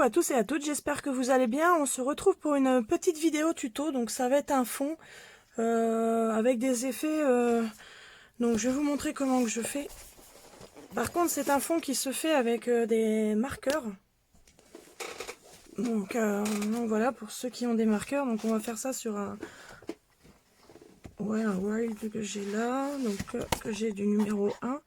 à tous et à toutes, j'espère que vous allez bien. On se retrouve pour une petite vidéo tuto, donc ça va être un fond avec des effets. Donc je vais vous montrer comment que je fais. Par contre, c'est un fond qui se fait avec des marqueurs. Donc voilà, pour ceux qui ont des marqueurs, donc on va faire ça sur un wild que j'ai là, donc que j'ai du numéro 1.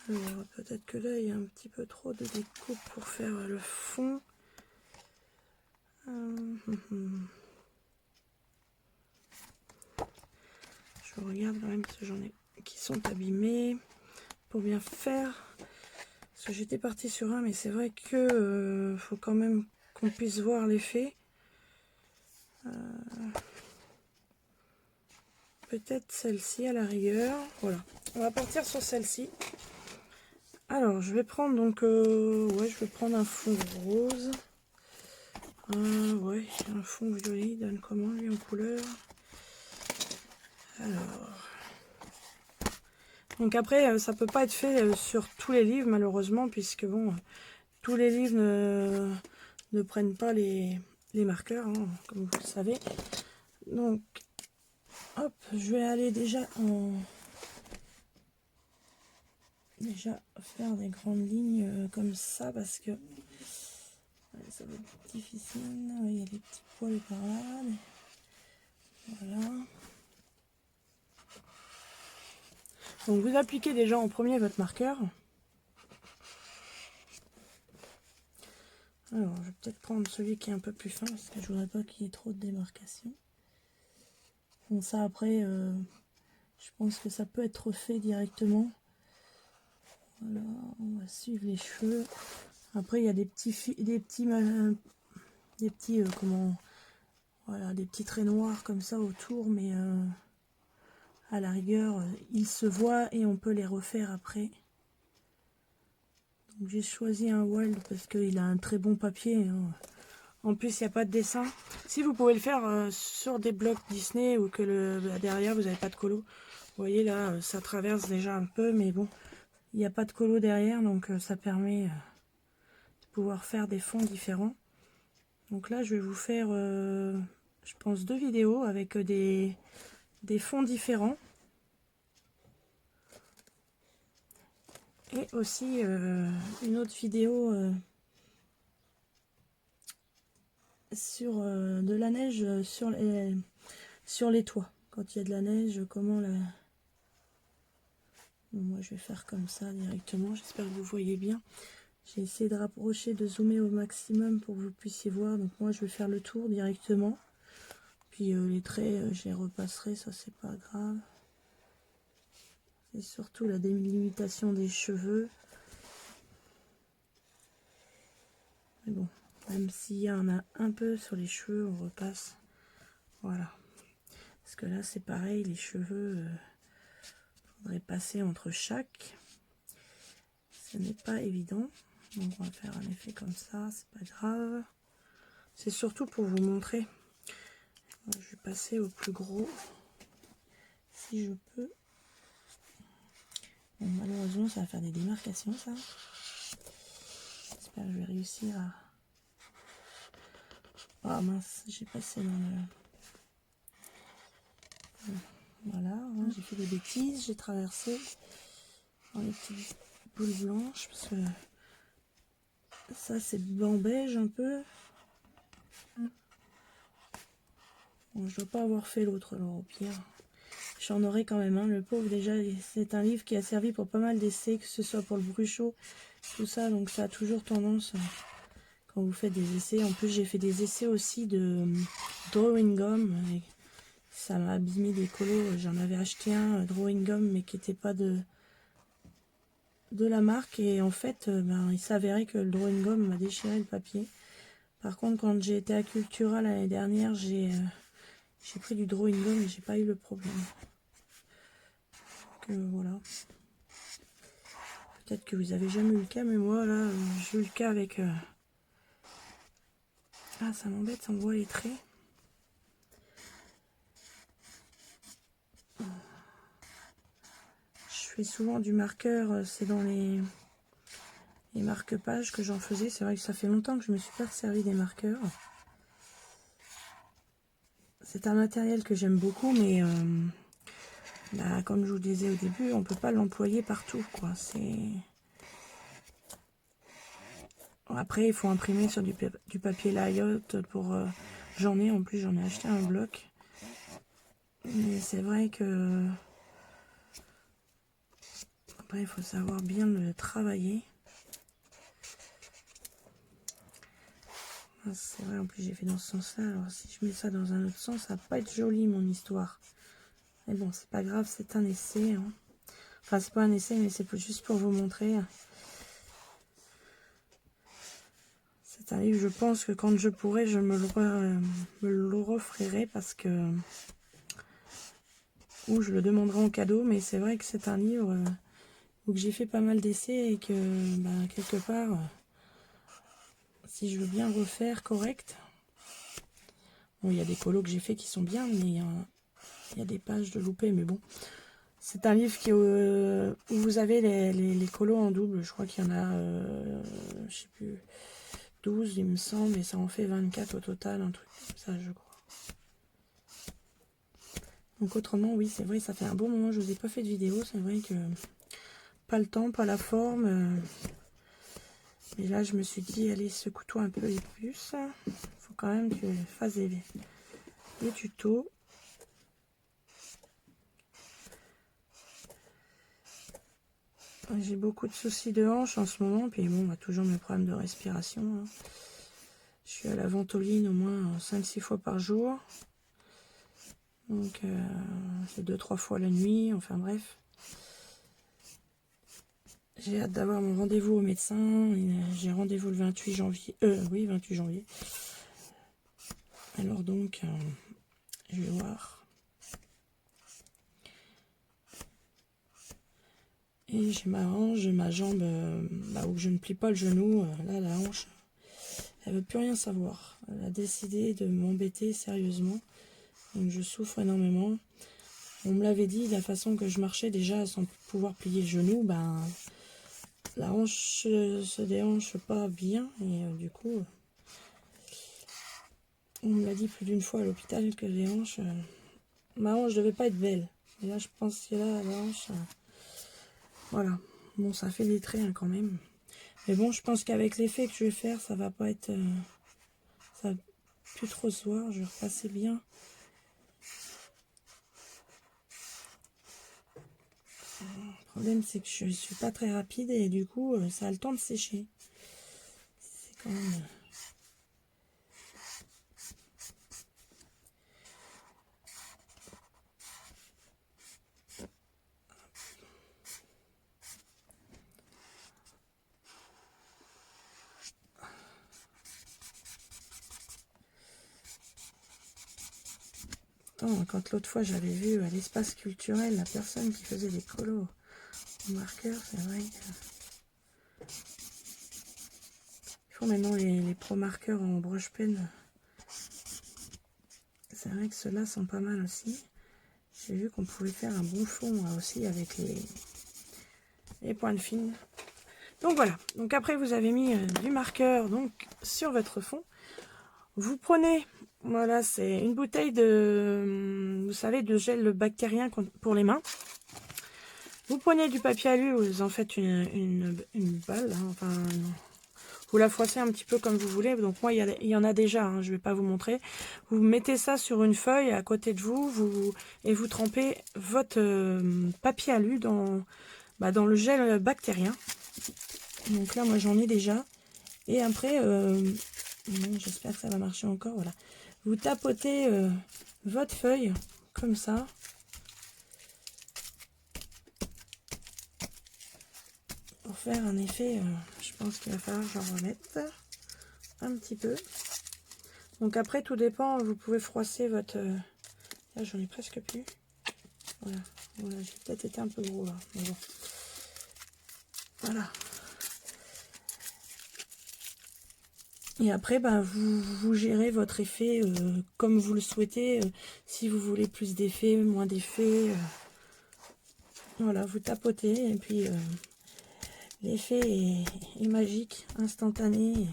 Alors peut-être que là il y a un petit peu trop de découpe pour faire le fond. Je regarde quand même parce que j'en ai qui sont abîmés pour bien faire. Parce que j'étais partie sur un, mais c'est vrai que faut quand même qu'on puisse voir l'effet. Peut-être celle-ci à la rigueur. Voilà, on va partir sur celle-ci. Alors je vais prendre donc je vais prendre un fond rose. Un fond violet, il donne comment lui en couleur? Alors, donc après ça peut pas être fait sur tous les livres malheureusement, puisque bon, tous les livres ne prennent pas les marqueurs, hein, comme vous le savez. Donc hop, je vais aller déjà faire des grandes lignes comme ça, parce que ça va être difficile. Il y a des petits poils par là. Voilà. Donc vous appliquez déjà en premier votre marqueur. Alors je vais peut-être prendre celui qui est un peu plus fin, parce que je voudrais pas qu'il y ait trop de démarcation. Bon, ça après, je pense que ça peut être fait directement. Voilà, on va suivre les cheveux. Après il y a des petits voilà, des petits traits noirs comme ça autour, mais à la rigueur ils se voient et on peut les refaire après. Donc j'ai choisi un wild parce qu'il a un très bon papier, hein. En plus il n'y a pas de dessin. Si vous pouvez le faire sur des blocs Disney, ou que derrière vous n'avez pas de colo. Vous voyez là, ça traverse déjà un peu, mais bon, il n'y a pas de colo derrière, donc ça permet de pouvoir faire des fonds différents. Donc là je vais vous faire je pense 2 vidéos avec des fonds différents, et aussi une autre vidéo sur de la neige sur les toits. Quand il y a de la neige, comment la... Bon, moi je vais faire comme ça directement, j'espère que vous voyez bien. J'ai essayé de rapprocher, de zoomer au maximum pour que vous puissiez voir. Donc moi je vais faire le tour directement. Puis les traits, je les repasserai, ça c'est pas grave. C'est surtout la délimitation des cheveux. Mais bon, même s'il y en a un peu sur les cheveux, on repasse. Voilà. Parce que là c'est pareil, les cheveux, faudrait passer entre chaque. Ce n'est pas évident. Donc on va faire un effet comme ça, c'est pas grave. C'est surtout pour vous montrer. Je vais passer au plus gros, si je peux. Bon, malheureusement, ça va faire des démarcations, ça. J'espère que je vais réussir à... Ah mince, j'ai passé dans le... Voilà, hein, j'ai fait des bêtises, j'ai traversé dans les petites boules blanches, parce que ça, c'est blanc beige un peu. Bon, je dois pas avoir fait l'autre, alors au pire. J'en aurai quand même, hein. Le pauvre, déjà, c'est un livre qui a servi pour pas mal d'essais, que ce soit pour le bruchot, tout ça, donc ça a toujours tendance, quand vous faites des essais. En plus, j'ai fait des essais aussi de drawing gum, et ça m'a abîmé des colos. J'en avais acheté un drawing gum, mais qui n'était pas de la marque, et en fait, il s'avérait que le drawing gum m'a déchiré le papier. Par contre, quand j'ai été à Cultura l'année dernière, j'ai pris du drawing gum et j'ai pas eu le problème. Donc voilà. Peut-être que vous avez jamais eu le cas, mais moi là, j'ai eu le cas avec... Ah, ça m'embête, ça me voit les traits. Je fais souvent du marqueur, c'est dans les les marque-pages que j'en faisais. C'est vrai que ça fait longtemps que je me suis pas servi des marqueurs. C'est un matériel que j'aime beaucoup, mais bah, comme je vous le disais au début, on peut pas l'employer partout, quoi. Après, il faut imprimer sur du papier layout pour... j'en ai, en plus, j'en ai acheté un bloc. Mais c'est vrai que... Après, il faut savoir bien le travailler. Ah, c'est vrai, en plus, j'ai fait dans ce sens-là. Alors, si je mets ça dans un autre sens, ça va pas être joli, mon histoire. Mais bon, c'est pas grave, c'est un essai. Hein. Enfin, c'est pas un essai, mais c'est juste pour vous montrer. C'est un livre, je pense que quand je pourrai, je me le offrirai parce que... Ou je le demanderai en cadeau, mais c'est vrai que c'est un livre où j'ai fait pas mal d'essais et que, bah, quelque part, si je veux bien refaire correct... Bon, il y a des colos que j'ai fait qui sont bien, mais il y a des pages de loupés, mais bon. C'est un livre où vous avez les colos en double. Je crois qu'il y en a, je sais plus, 12, il me semble, et ça en fait 24 au total, un truc comme ça, je crois. Donc autrement, oui, c'est vrai, ça fait un bon moment, je vous ai pas fait de vidéo, c'est vrai que pas le temps, pas la forme. Mais là, je me suis dit, allez, secoue-toi un peu les puces. Faut quand même que tu fasses des tutos. J'ai beaucoup de soucis de hanche en ce moment, puis bon, on a toujours mes problèmes de respiration. Hein. Je suis à la ventoline au moins 5-6 fois par jour. Donc, c'est 2-3 fois la nuit, enfin bref. J'ai hâte d'avoir mon rendez-vous au médecin. J'ai rendez-vous le 28 janvier. Oui, 28 janvier. Alors donc, je vais voir. Et j'ai ma hanche, ma jambe, là où je ne plie pas le genou, là, la hanche, elle veut plus rien savoir. Elle a décidé de m'embêter sérieusement. Donc je souffre énormément. On me l'avait dit, la façon que je marchais déjà sans pouvoir plier le genou, ben la hanche se déhanche pas bien. Et du coup, on me l'a dit plus d'une fois à l'hôpital que les hanches, ma hanche devait pas être belle. Et là, je pense que là, la hanche, voilà. Bon, ça fait des traits hein, quand même. Mais bon, je pense qu'avec l'effet que je vais faire, ça va pas être... ça va plus trop se voir. Je vais repasser bien. Le problème, c'est que je suis pas très rapide et du coup, ça a le temps de sécher. C'est quand même... Quand l'autre fois j'avais vu à l'espace culturel la personne qui faisait des colos au marqueur, c'est vrai que... Ils font maintenant les pro marqueurs en broche pen. C'est vrai que ceux-là sont pas mal aussi. J'ai vu qu'on pouvait faire un bon fond aussi avec les pointes fines. Donc voilà, donc après vous avez mis du marqueur donc sur votre fond. Vous prenez, voilà, c'est une bouteille de, vous savez, de gel bactérien pour les mains. Vous prenez du papier alu, vous en faites une balle, hein, enfin, vous la froissez un petit peu comme vous voulez. Donc moi, il y en a déjà, hein, je ne vais pas vous montrer. Vous mettez ça sur une feuille à côté de vous, et vous trempez votre papier alu dans le gel bactérien. Donc là, moi, j'en ai déjà. Et après, j'espère que ça va marcher encore, voilà. Vous tapotez votre feuille, comme ça. Pour faire un effet, je pense qu'il va falloir que j'en remette un petit peu. Donc après, tout dépend, vous pouvez froisser votre... Là, j'en ai presque plus. Voilà, j'ai peut-être été un peu gros là, mais bon. Voilà. Et après, vous gérez votre effet comme vous le souhaitez. Si vous voulez plus d'effets, moins d'effets. Voilà, vous tapotez et puis l'effet est magique, instantané.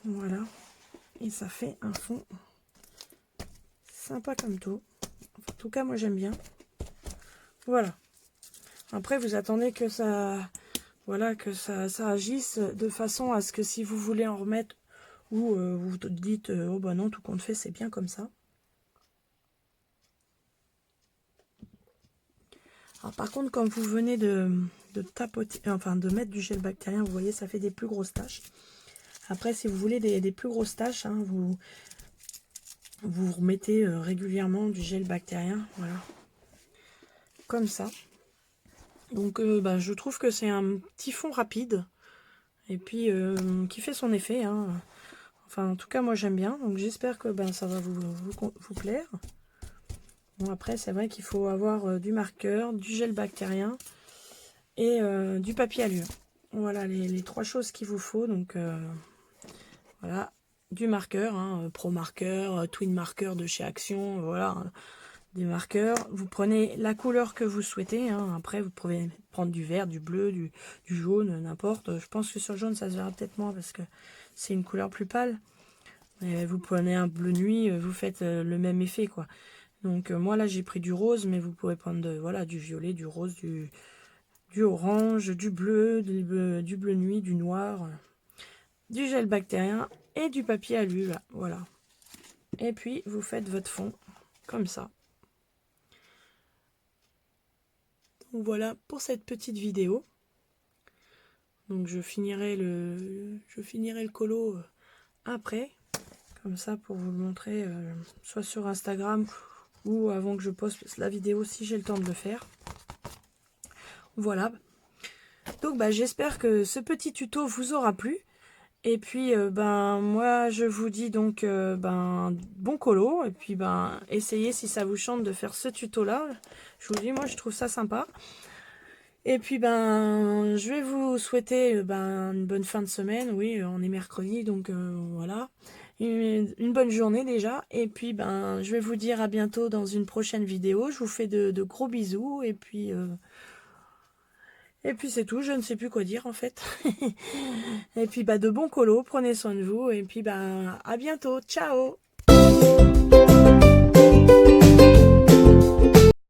Voilà, et ça fait un fond sympa comme tout. En tout cas, moi j'aime bien. Voilà. Après, vous attendez que ça, voilà, que ça agisse de façon à ce que si vous voulez en remettre ou vous dites oh bah non, tout compte fait, c'est bien comme ça. Alors par contre, quand vous venez de tapoter, enfin de mettre du gel bactérien, vous voyez, ça fait des plus grosses taches. Après, si vous voulez des plus grosses taches, hein, vous remettez régulièrement du gel bactérien, voilà, comme ça. Donc bah, je trouve que c'est un petit fond rapide et puis qui fait son effet, hein. Enfin en tout cas moi j'aime bien, donc j'espère que ben, ça va vous plaire. Bon après c'est vrai qu'il faut avoir du marqueur, du gel bactérien et du papier allure. Voilà les trois choses qu'il vous faut, donc voilà, du marqueur, hein, Pro Marqueur, Twin Marqueur de chez Action, voilà. Des marqueurs, vous prenez la couleur que vous souhaitez, hein. Après vous pouvez prendre du vert, du bleu, du jaune, n'importe. Je pense que sur le jaune ça se verra peut-être moins parce que c'est une couleur plus pâle. Et vous prenez un bleu nuit, vous faites le même effet quoi. Donc moi là j'ai pris du rose, mais vous pouvez prendre voilà, du violet, du rose, du orange, du bleu nuit, du noir, du gel bactérien et du papier alu là, voilà. Et puis vous faites votre fond comme ça. Donc voilà pour cette petite vidéo. Donc je finirai le colo après, comme ça pour vous le montrer, soit sur Instagram ou avant que je poste la vidéo si j'ai le temps de le faire. Voilà. Donc bah, j'espère que ce petit tuto vous aura plu. Et puis ben moi je vous dis donc ben bon colo. Et puis ben essayez si ça vous chante de faire ce tuto là. Je vous dis moi je trouve ça sympa. Et puis ben je vais vous souhaiter ben une bonne fin de semaine. Oui, on est mercredi donc voilà. Une bonne journée déjà. Et puis ben je vais vous dire à bientôt dans une prochaine vidéo. Je vous fais de gros bisous et puis c'est tout, je ne sais plus quoi dire en fait. Et puis bah de bons colos, prenez soin de vous et puis bah à bientôt, ciao.